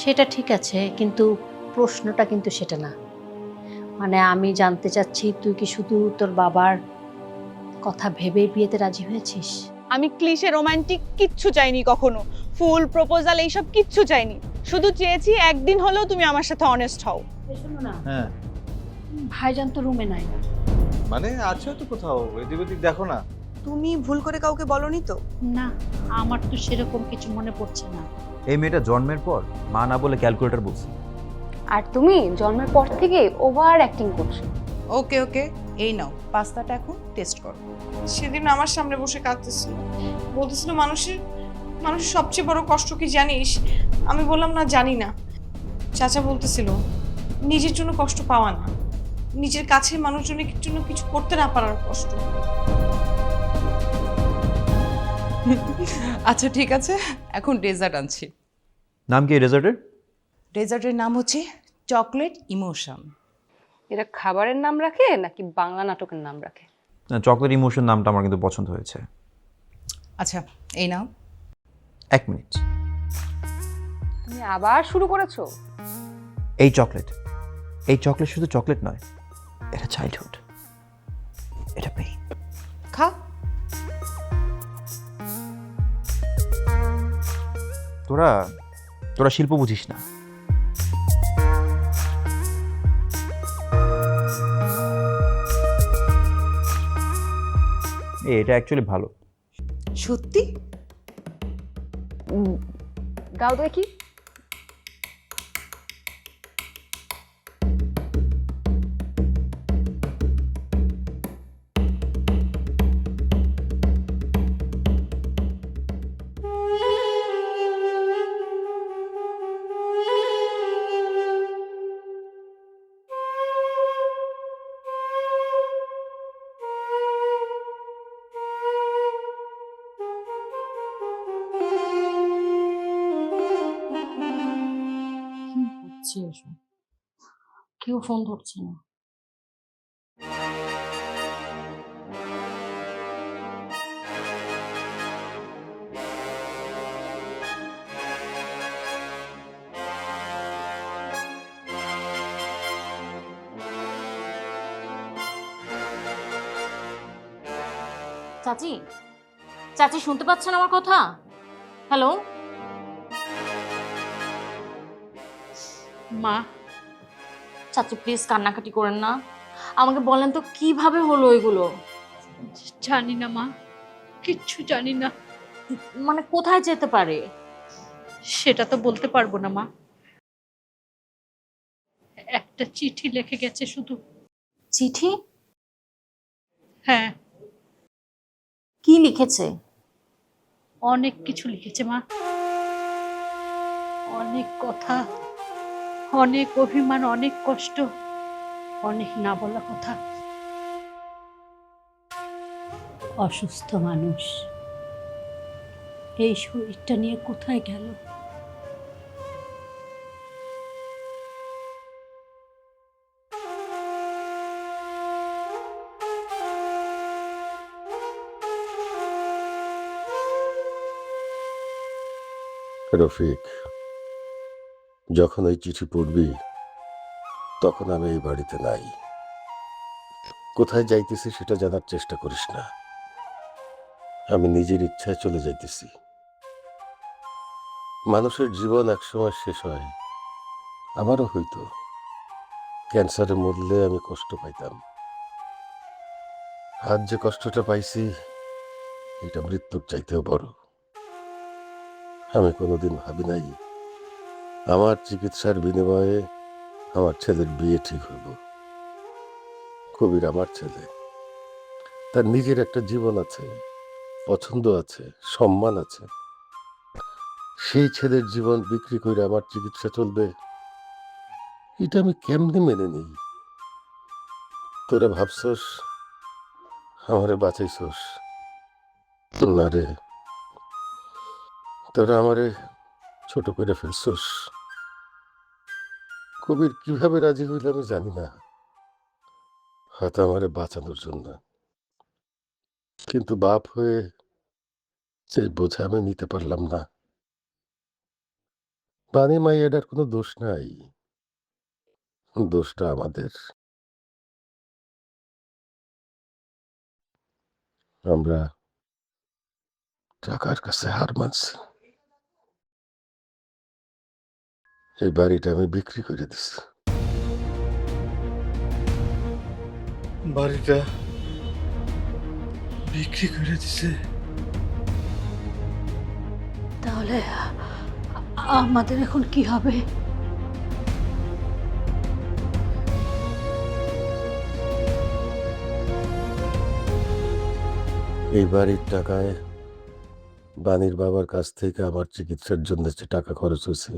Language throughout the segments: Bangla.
সেটা ঠিক আছে, কিন্তু প্রশ্নটা কিন্তু সেটা না। মানে আমি জানতে চাচ্ছি, তুই কি শুধু তোর বাবার কথা ভেবেই বিয়েতে রাজি হয়েছিস? আমি ক্লিশে রোমান্টিক কিচ্ছু চাইনি কখনো, ফুল প্রপোজাল এইসব কিচ্ছু চাইনি। শুধু চেয়েছি একদিন হলেও তুমি আমার সাথে অনেস্ট হও। শোনো না, হ্যাঁ ভাইজান তো রুমে নাই। মানে আছে তো কোথাও, এদিক ওদিক দেখো না। তুমি ভুল করে কাউকে বলনি তো? না, আমার তো সেরকম কিছু মনে পড়ছে না। এই মেয়েটা জন্মের পর মা না বলে ক্যালকুলেটর বলছে। আর তুমি জন্মের পর থেকে ওভার অ্যাক্টিং করছো। ওকে ওকে, এই নাও পাস্তাটা এখন টেস্ট করো। সেদিন আমার সামনে বসে কাঁদতেছিল, বলতেছিল মানুষের সবচেয়ে বড় কষ্ট কি জানিস? আমি বললাম না, জানি না। চাচা বলতেছিল নিজের জন্য কষ্ট পাওয়া না, নিজের কাছের মানুষজনের জন্য কিছু করতে না পারার কষ্ট। আচ্ছা ঠিক আছে, এখন ডেজার্ট আনছি। নাম কি রেজার্টের? ডেজার্টের নাম হচ্ছে চকলেট ইমোশন। এরা খাবারের নাম রাখে নাকি বাংলা নাটকের নাম রাখে? চকলেট ইমোশন নামটা আমার কিন্তু পছন্দ হয়েছে। আচ্ছা এই নাও। 1 মিনিট। তুমি আবার শুরু করেছো? এই চকলেট শুধু চকলেট নয়, এটা চাইল্ডহুড, এটা পেইন। খা। তোরা শিল্প বুঝিস না। এটা অ্যাকচুয়ালি ভালো। সত্যি? দাও দেখি। কেউ ফোন ধরছে না। চাচি, চাচি শুনতে পাচ্ছেন আমার কথা? হ্যালো মা, চাচি, প্লিজ কান্নাকাটি করেন না। আমাকে বলেন তো কিভাবে হলো এগুলো? জানি না মা, কিচ্ছু জানি না। মানে কোথায় যেতে পারে? সেটা তো বলতে পারবো না মা। একটা চিঠি লিখে গেছে শুধু। চিঠি? হ্যাঁ, কি লিখেছে? অনেক কিছু লিখেছে মা, অনেক কথা, অনেক অভিমান, অনেক কষ্ট, অনেক না বলা কথা। অসুস্থ মানুষ, এই শরীরটা নিয়ে কোথায় গেল? রফিক, যখন এই চিঠি পড়বি তখন আমি এই বাড়িতে নাই। কোথায় যাইতেছি সেটা জানার চেষ্টা করিস না। আমি নিজের ইচ্ছায় চলে যাইতেছি। মানুষের জীবন একসময় শেষ হয়, আমারও হইতো। ক্যান্সারে মরলে আমি কষ্ট পাইতাম, আজ যে কষ্টটা পাইছি এটা মৃত্যুর চাইতেও বড়। আমি কোনোদিন ভাবি নাই আমার চিকিৎসার বিনিময়ে আমার ছেলের বিয়ে ঠিক হইব। কবির আমার ছেলে, তার নিজের একটা জীবন আছে, পছন্দ আছে, সম্মান আছে। সেই ছেলের জীবন বিক্রি করে আমার চিকিৎসা চলবে, এটা আমি কেমনে মেনে নিই? তোরা ভাবছস আমারে বাঁচাইছস? না রে, তোরা আমারে ছোট করে ফেলছস। কবির কিভাবে রাজি হইল আমি জানি না, হয়তো আমারে বাঁচানোর জন্য। কিন্তু বাপ হয়ে সেই বোঝা আমি নিতে পারলাম না। বানি মাই এটার কোনো দোষ নাই, দোষটা আমাদের। আমরা টাকার কাছে হার মানছি। এই বাড়িটা আমি বিক্রি করে দিছি। বাড়িটা বিক্রি করে দিছে? তাহলে আমাদের এখন কি হবে? এই বাড়ির টাকায় বানির বাবার কাছ থেকে আমার চিকিৎসার জন্য যে টাকা খরচ হয়েছে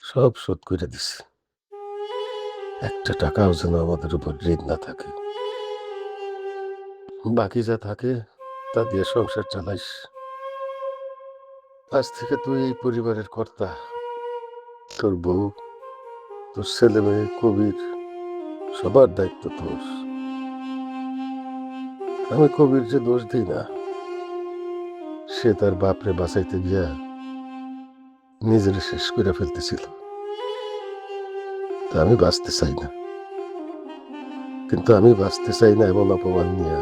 সব শোধ করে দিছি। একটা টাকাও যেন আমাদের উপর ঋণ না থাকে। বাকি যা থাকে তা দিয়ে সংসার চালাইস। আজ থেকে তুই এই পরিবারের কর্তা। তোর বউ, তোর ছেলে মেয়ে, কবির, সবার দায়িত্ব তোর। আমি কবির যে দোষ দিই না, সে তার বাপরে বাঁচাইতে গিয়া নিজের শেষ করে ফেলতেছিল। তা আমি বাঁচতে চাই না, কিন্তু আমি বাঁচতে চাই না এমন অপমান নিয়ে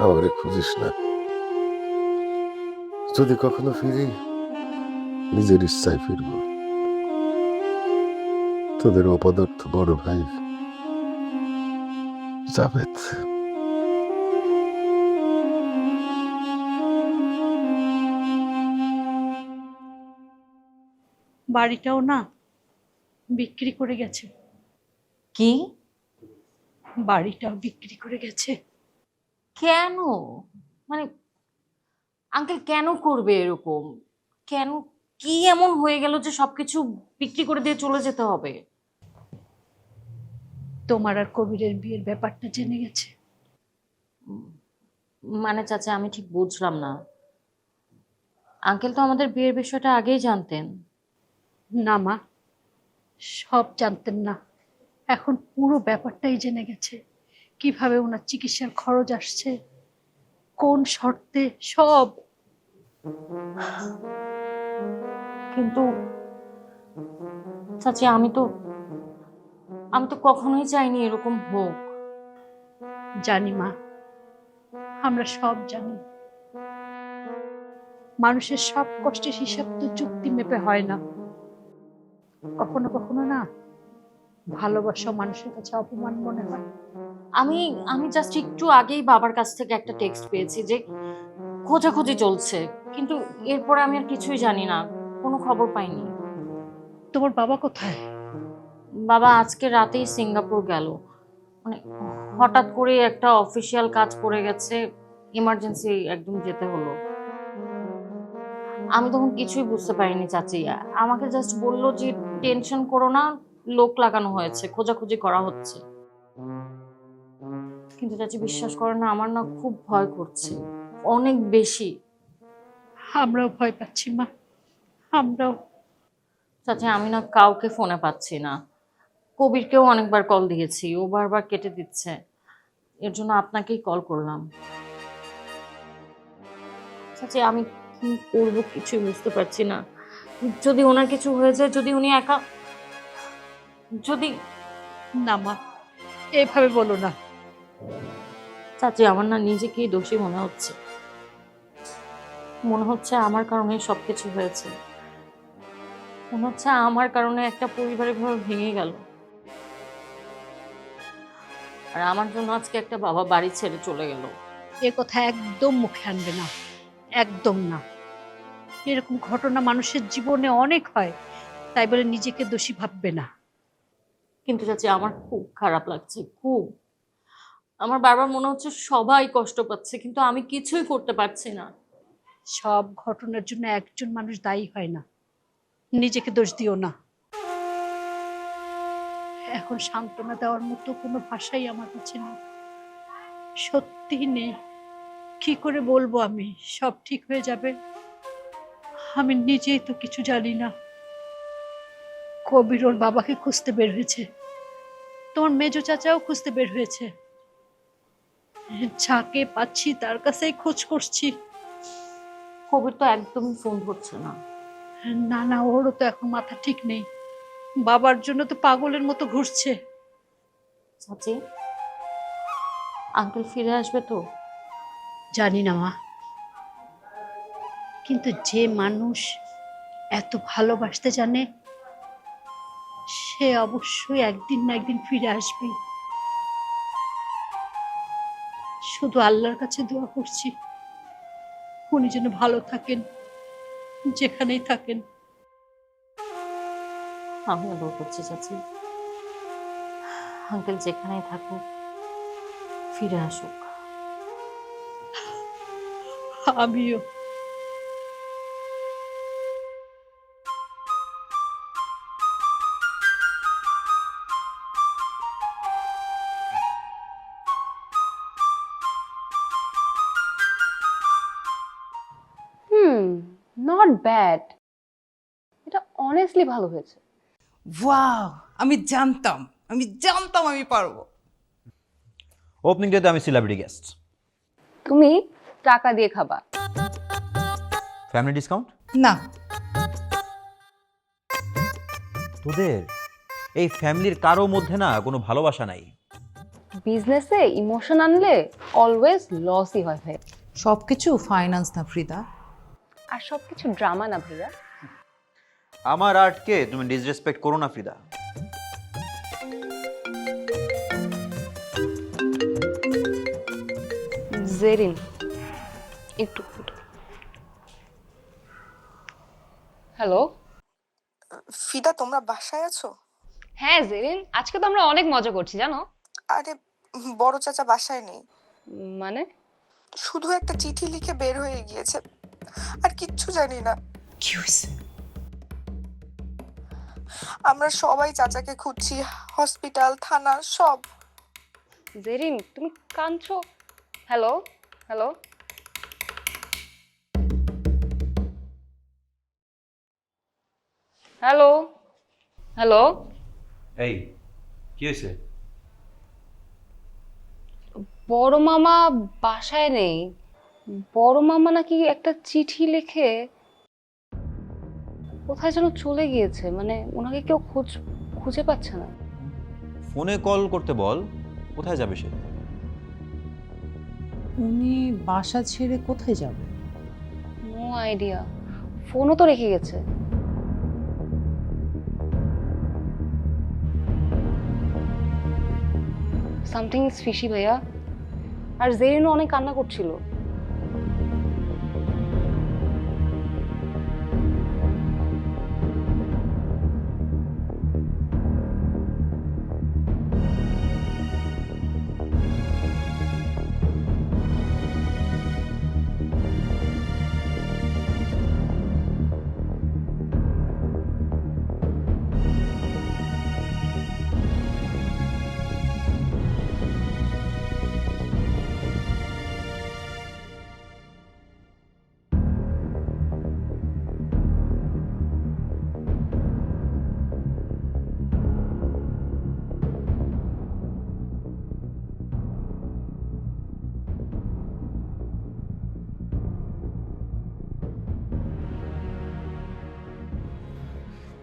আমারে খুঁজিস না। যদি কখনো ফিরি নিজের ইচ্ছায় ফিরব। তোদের অপদার্থ বড় ভাই জাভেদ। বাড়িটাও না বিক্রি করে গেছে। কি? বাড়িটাও বিক্রি করে গেছে। কেন? মানে আঙ্কেল কেন করবে এরকম? কেন? কি এমন হয়ে গেল যে সবকিছু বিক্রি করে দিয়ে চলে যেতে হবে? তোমার আর কবিরের বিয়ের ব্যাপারটা জেনে গেছে। মানে চাচা, আমি ঠিক বুঝলাম না। আঙ্কেল তো আমাদের বিয়ের বিষয়টা আগেই জানতেন। না মা, সব জানতেন না, এখন পুরো ব্যাপারটাই জেনে গেছে। কিভাবে ওনার চিকিৎসার খরচ আসছে, কোন শর্তে, সব। কিন্তু চাচি, আমি তো কখনোই চাইনি এরকম হোক। জানি মা, আমরা সব জানি। মানুষের সব কষ্টের হিসাব তো চুক্তি মেপে হয় না। কখনো কখনো না ভালোবাসা মানুষের কাছে অপমান মনে হয়। আমি জাস্ট একটু আগেই বাবার কাছ থেকে একটা টেক্সট পেয়েছি যে খোঁজাখুঁজি চলছে, কিন্তু এরপর আমি আর কিছুই জানি না, কোনো খবর পাইনি। তোমার বাবা কোথায়? বাবা আজকে রাতেই সিঙ্গাপুর গেল। মানে হঠাৎ করে একটা অফিসিয়াল কাজ পড়ে গেছে, ইমার্জেন্সি একদম যেতে হলো। আমি তখন কিছুই বুঝতে পারিনি চাচি। আমাকে জাস্ট বললো যে টেনশন করো না, লোক লাগানো হয়েছে, খোঁজাখুঁজি করা হচ্ছে। কিন্তু চাচি বিশ্বাস করে না, আমার না খুব ভয় করছে, অনেক বেশি। আমরাও ভয় পাচ্ছি মা, আমরাও। চাচি আমি না কাউকে ফোনে পাচ্ছি না। কবিরকেও অনেকবার কল দিয়েছি, ও বারবার কেটে দিচ্ছে। এর জন্য আপনাকেই কল করলাম। চাচি আমি কি করবো কিছুই বুঝতে পারছি না। যদি ওনার কিছু হয়ে যায়, যদি উনি একা, যদি। না মা, এভাবে বলো না। চাচি আমার না নিজেকেই দোষী মনে হচ্ছে। মনে হচ্ছে আমার কারণে সবকিছু হয়েছে। মনে হচ্ছে আমার কারণে একটা পরিবার এভাবে ভেঙে গেল, আর আমার জন্য আজকে একটা বাবা বাড়ি ছেড়ে চলে গেল। এ কথা একদম মুখে আনবে না, একদম না। এরকম ঘটনা মানুষের জীবনে অনেক হয়, তাই বলে নিজেকে দোষী ভাববে না। কিন্তু চাচি আমার খুব খারাপ লাগছে, খুব। আমার বারবার মনে হচ্ছে সবাই কষ্ট পাচ্ছে, কিন্তু আমি কিছুই করতে পারছি না। সব ঘটনার জন্য একজন মানুষ দায়ী হয় না, নিজেকে দোষ দিও না। এখন সান্ত্বনা দেওয়ার মতো কোনো ভাষাই আমার কাছে নেই, সত্যি নেই। কি করে বলবো আমি সব ঠিক হয়ে যাবে? আমি নিজেই তো কিছু জানি না। কবির ওর বাবাকে খুঁজতে বের হয়েছে, তোমার মেজো চাচাও খুঁজতে বের হয়েছে। যাকে পাচ্ছি তার কাছেই খোঁজ করছি। কবির তো একদমই ফোন ধরছে না। না না, ওরও তো এখন মাথা ঠিক নেই, বাবার জন্য তো পাগলের মতো ঘুরছে। চাচি, আঙ্কেল ফিরে আসবে তো? জানি না মা, কিন্তু যে মানুষ এত ভালোবাসতে জানে সে অবশ্যই একদিন না একদিন ফিরে আসবে। শুধু আল্লাহর কাছে দোয়া করছি উনি যেন ভালো থাকেন, যেখানেই থাকেন। আমিও দোয়া করছি চাচি, আঙ্কেল যেখানেই থাকুক ফিরে আসুক। আমিও। নট ব্যাড, এটা অনেস্টলি ভালো হয়েছে। ওয়াও, আমি জানতাম আমি পারবো। ওপেনিং ডেতে আমি সেলিব্রিটি গেস্ট। তুমি টাকা দিয়ে খাবা। Family discount? না, তোদের এই ফ্যামিলির কারো মধ্যে না কোনো ভালোবাসা নাই। বিজনেসে ইমোশন আনলে অলওয়েজ লসই হয় ভাই। সবকিছু ফাইন্যান্স না ফ্রিদা। আর সবকিছু ড্রামা না ভাইয়া। আমার আর্টকে তুমি ডিসরেসপেক্ট করো না ফ্রিদা। জেরিন একটু। হ্যালো। ফিদা, তোমরা বাসায় আছো? হ্যাঁ জেরিন, আজকে তো আমরা অনেক মজা করছি জানো। আরে, বড় চাচা বাসায় নেই। মানে? শুধু একটা চিঠি লিখে বের হয়ে গিয়েছে, আর কিচ্ছু জানি না। কি হয়েছে? আমরা সবাই চাচাকে খুঁজছি, হসপিটাল, থানা, সব। জেরিন তুমি কাঁদছো? Hello hello. Hello hello. এই কি হয়েছে? বড় মামা বাসায় নেই। বড় মামা নাকি একটা চিঠি লিখে কোথায় যেন চলে গিয়েছে, মানে ওনাকে কেউ খুঁজে পাচ্ছে না। ফোনে কল করতে বল, কোথায় যাবে সে? উনি বাসা ছেড়ে কোথায় যাবে? নো আইডিয়া, ফোনও তো রেখে গেছে। সামথিং ইজ ফিশি ভাইয়া। আর জেরিনও অনেক কান্না করছিল।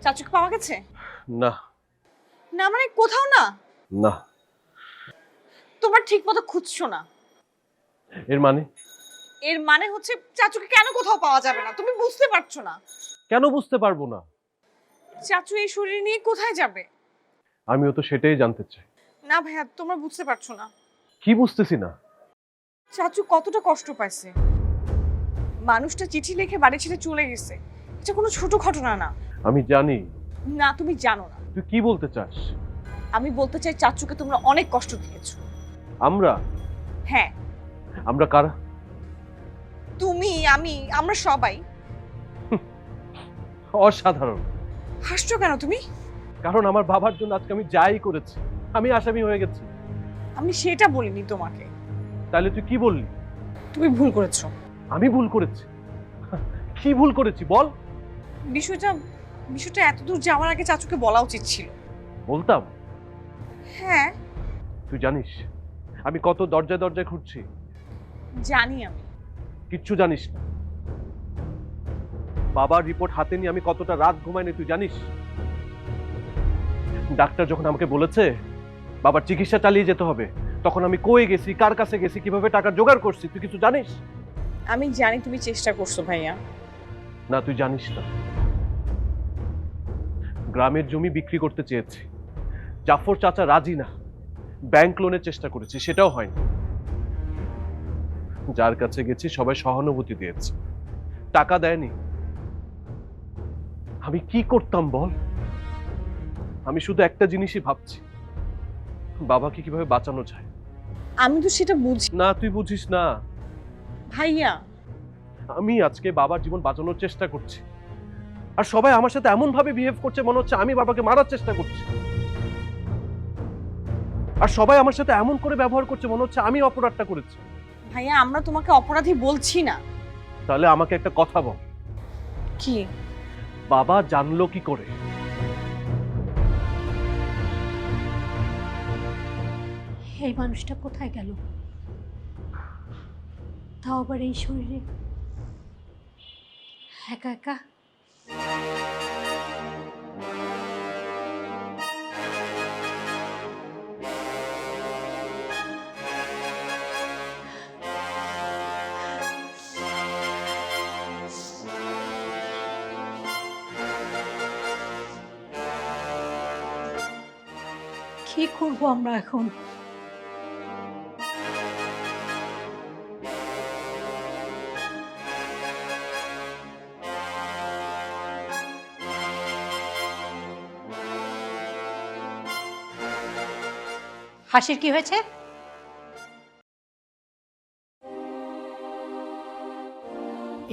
চাচুকে পাওয়া গেছে? না না মানে কোথাও না? না, তোমরা ঠিক মতো খুঁজছো না। এর মানে এর মানে হচ্ছে চাচুকে কেন কোথাও পাওয়া যাবে না, তুমি বুঝতে পারছো না? কেন বুঝতে পারবো না? চাচু এই শরীর নিয়ে কোথায় যাবে? আমিও তো সেটাই জানতে চাই। না ভাইয়া, তোমরা বুঝতে পারছো না। কি বুঝতেছি না? চাচু কতটা কষ্ট পাইছে। মানুষটা চিঠি লিখে বাড়ি ছেড়ে চলে গেছে, এটা কোনো ছোট ঘটনা না। আমি জানি। না, তুমি জানো না। তুই কি বলতে চাস? আমি বলতে চাই চাচুকে তোমরা অনেক কষ্ট দিয়েছো। আমরা? হ্যাঁ, আমরা কারা? তুমি, আমি, আমরা সবাই। অসাধারণ। হাসছো কেন তুমি? কারণ আমার বাবার জন্য আজকে আমি যাই করেছি, আমি আসামি হয়ে গেছি। আমি সেটা বলিনি তোমাকে। তাহলে তুই কি বললি? তুমি ভুল করেছো। আমি ভুল করেছি? কি ভুল করেছি বল? বিষয়টা এত দূর যাওয়ার আগে চাচুকে বলা উচিত ছিল। বলতাম। হ্যাঁ, তুই জানিস আমি কত দরজায় দরজায় ঘুরছি? জানি আমি। কিচ্ছু জানিস না। বাবার রিপোর্ট হাতে নিয়ে আমি কতটা রাত ঘুমাইনি তুই জানিস? ডাক্তার যখন আমাকে বলেছে বাবার চিকিৎসা চালিয়ে যেতে হবে, তখন আমি কই গেছি, কার কাছে গেছি, কিভাবে টাকা জোগাড় করছি, তুই কিছু জানিস? আমি জানি তুমি চেষ্টা করছো ভাইয়া। না, তুই জানিস না। গ্রামের জমি বিক্রি করতে চেয়েছি, জাফর চাচা রাজি না। ব্যাংক লোনের চেষ্টা করেছি, সেটাও হয়নি। যার কাছে গেছি সবাই সহানুভূতি দিয়েছে, টাকা দেয়নি। আমি কি করতাম বল? আমি শুধু একটা জিনিসই ভাবছি, বাবাকে কিভাবে বাঁচানো যায়। আমি তো সেটা বুঝি না, তুই বুঝিস না। ভাইয়া। আমি আজকে বাবার জীবন বাঁচানোর চেষ্টা করছি, আর সবাই আমার সাথে এমন ভাবে বিহেভ করছে মনে হচ্ছে আমি বাবাকে মারার চেষ্টা করছি। আর সবাই আমার সাথে এমন করে ব্যবহার করছে মনে হচ্ছে আমি অপরাধটা করেছি। ভাইয়া, আমরা তোমাকে অপরাধী বলছি না। তাহলে আমাকে একটা কথা বল, কি? বাবা জানলো কি করে? এই মানুষটা কোথায় গেল? তাও আবার এই শরীরে, একা একা। কি করবো আমরা এখন? হাসির কি হয়েছে?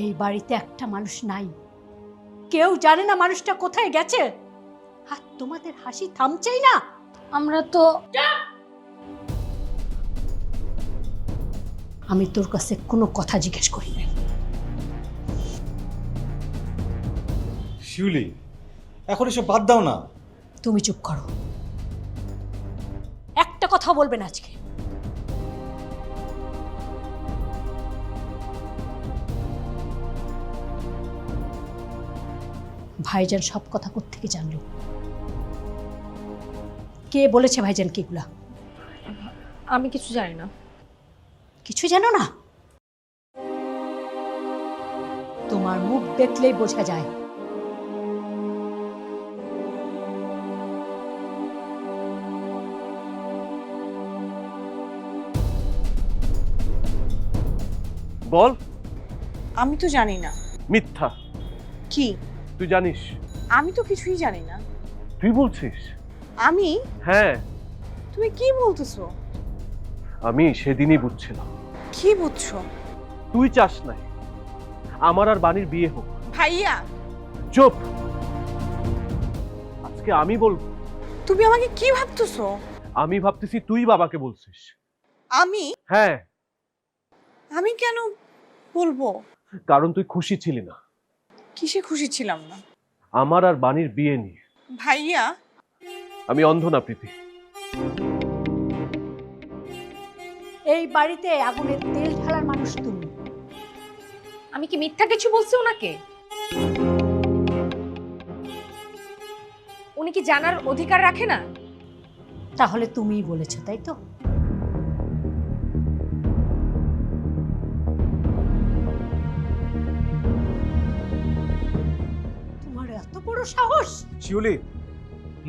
এই বাড়িতে একটা মানুষ নাই, কেউ জানে না মানুষটা কোথায় গেছে, আর তোমাদের হাসি থামছেই না। আমরা তো আমি তোর কাছে কোনো কথা জিজ্ঞেস করি না। শিউলি, এখন এসব বাদ দাও না। তুমি চুপ করো, একটা কথা বলবে না আজকে। ভাইজান সব কথা কোত্থেকে জানলো? কে বলেছে ভাইজান কিগুলা? আমি কিছু জানি না। কিছু জানো না? তোমার মুখ দেখলেই বোঝা যায়। বল। আমি তো জানি না। মিথ্যা। কি? তুই জানিস? আমি তো কিছুই জানি না। তুই বলছিস? আমি? হ্যাঁ। তুমি কি বলতেছো? আমি সেদিনই বুঝছিলাম। কি বুঝছো? তুই চাস নাই আমার আর বাণীর বিয়ে হোক। ভাইয়া চুপ। আজকে আমি বলবো। তুমি আমাকে কি ভাবতেছো? আমি ভাবতেছি তুই বাবাকে বলছিস। আমি? হ্যাঁ। আমি কেন বলবো? কারণ তুই খুশি ছিলি না। কিসে খুশি ছিলাম না? আমার আর বাণীর বিয়ে নিয়ে। ভাইয়া, আমি অন্ধ না প্রীতি। এই বাড়িতে আগুনের তেল ঢালার মানুষ তুমি। আমি কি মিথ্যা কিছু বলছি ওনাকে? উনি কি জানার অধিকার রাখে না? তাহলে তুমিই বলেছো, তাই তো? সাহস? শিউলি,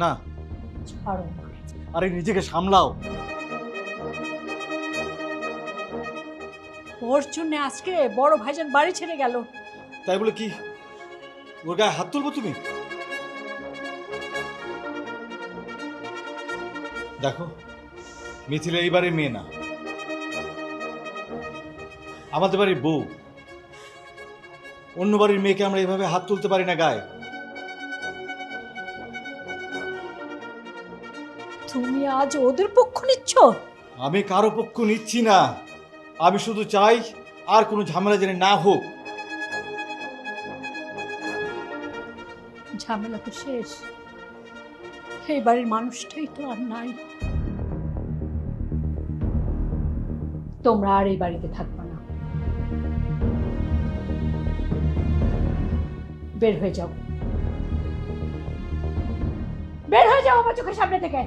না, ছাড়ো না। আরে নিজেকে সামলাও। ওর জন্য আজকে বড় ভাইজান বাড়ি ছেড়ে গেল। তাই বলে কি ওর গায়ে হাত তুলবো তুমি? দেখো, মিথিলা এই বাড়ির মেয়ে না, আমাদের বাড়ির বউ। অন্য বাড়ির মেয়েকে আমরা এইভাবে হাত তুলতে পারি না গায়ে। তুমি আজ ওদের পক্ষ নিচ্ছ? আমি কারো পক্ষ নিচ্ছি না, আমি শুধু চাই আর কোনো ঝামেলা যেন না হোক। ঝামেলা তো শেষ, এই বাড়ির মানুষটাই তো আর নাই। তোমরা আর এই বাড়িতে থাকবে না, বের হয়ে যাও, বের হয়ে যাও আমার চোখের সামনে থেকে।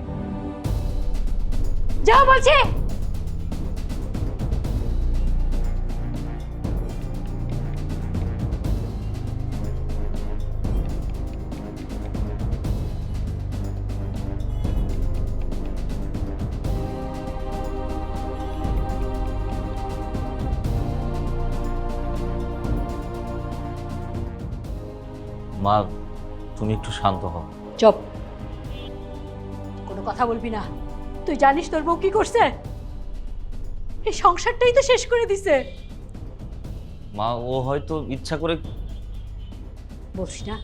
যাও বলছি। মা, তুমি একটু শান্ত হও। চুপ, কোনো কথা বলবি না। তুই জানিস তোর বউ কি করছে? এই সংসারটাই তো শেষ করে দিছে। মা, ও হয়তো ইচ্ছা করে। বলছি না,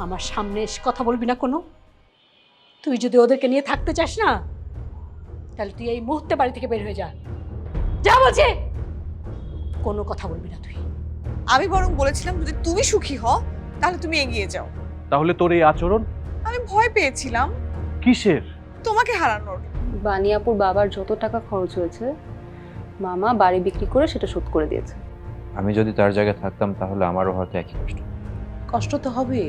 আমার সামনে এসে কথা বলবি না কোনো। তুই যদি ওদেরকে নিয়ে থাকতে চাস না, তাহলে তুই এই মুহূর্তে বাড়ি থেকে বের হয়ে যা। যা বলছি, কোনো কথা বলবি না তুই। আমি বরং বলেছিলাম যদি তুমি সুখী হও তাহলে তুমি এগিয়ে যাও। তাহলে তোর এই আচরণ আমি ভয় পেয়েছিলাম কিসের? তোমাকে হারানোর। বানিয়াপুর বাবার যত টাকা খরচ হয়েছে মামা বাড়ি বিক্রি করে সেটা শোধ করে দিয়েছে। আমি যদি তার জায়গায় থাকতাম তাহলে আমারও হয়তো একই কষ্ট। কষ্ট তো হবে।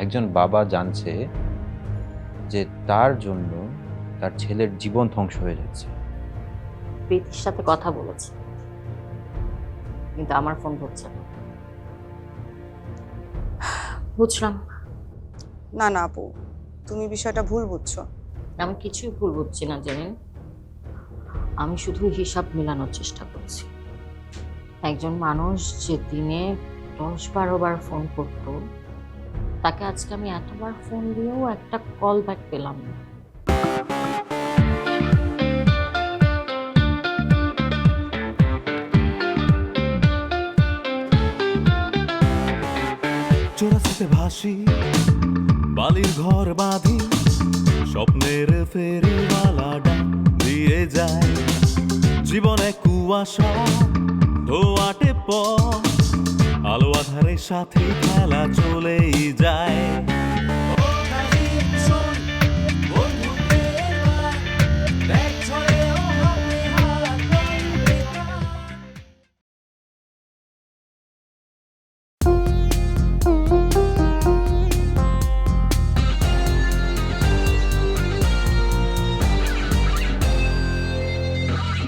একজন বাবা জানছে যে তার জন্য তার ছেলের জীবন ধ্বংস হয়ে যাচ্ছে। প্রীতির সাথে কথা বলেছি, কিন্তু আমার ফোন ধরছে না। বুঝলাম। না না আপু, তুমি বিষয়টা ভুল বুঝছো। আমি কিছুই ভুল বুঝছি না জেনে, আমি শুধু হিসাব মেলানোর চেষ্টা করছি। একজন মানুষ যে দিনে 10-12 বার ফোন করতো, তাকে আজকে আমি এতবার ফোন দিয়েও একটা কল ব্যাক পেলাম না। চোরাস্তিতে ভাসি, বালির ঘর বাঁধি, স্বপ্নের ফেরিওয়ালাটা দিয়ে যায়। জীবনে কুয়াশা ধোয়াটে পথ, আলো আধারের সাথে খেলা চলেই যায়।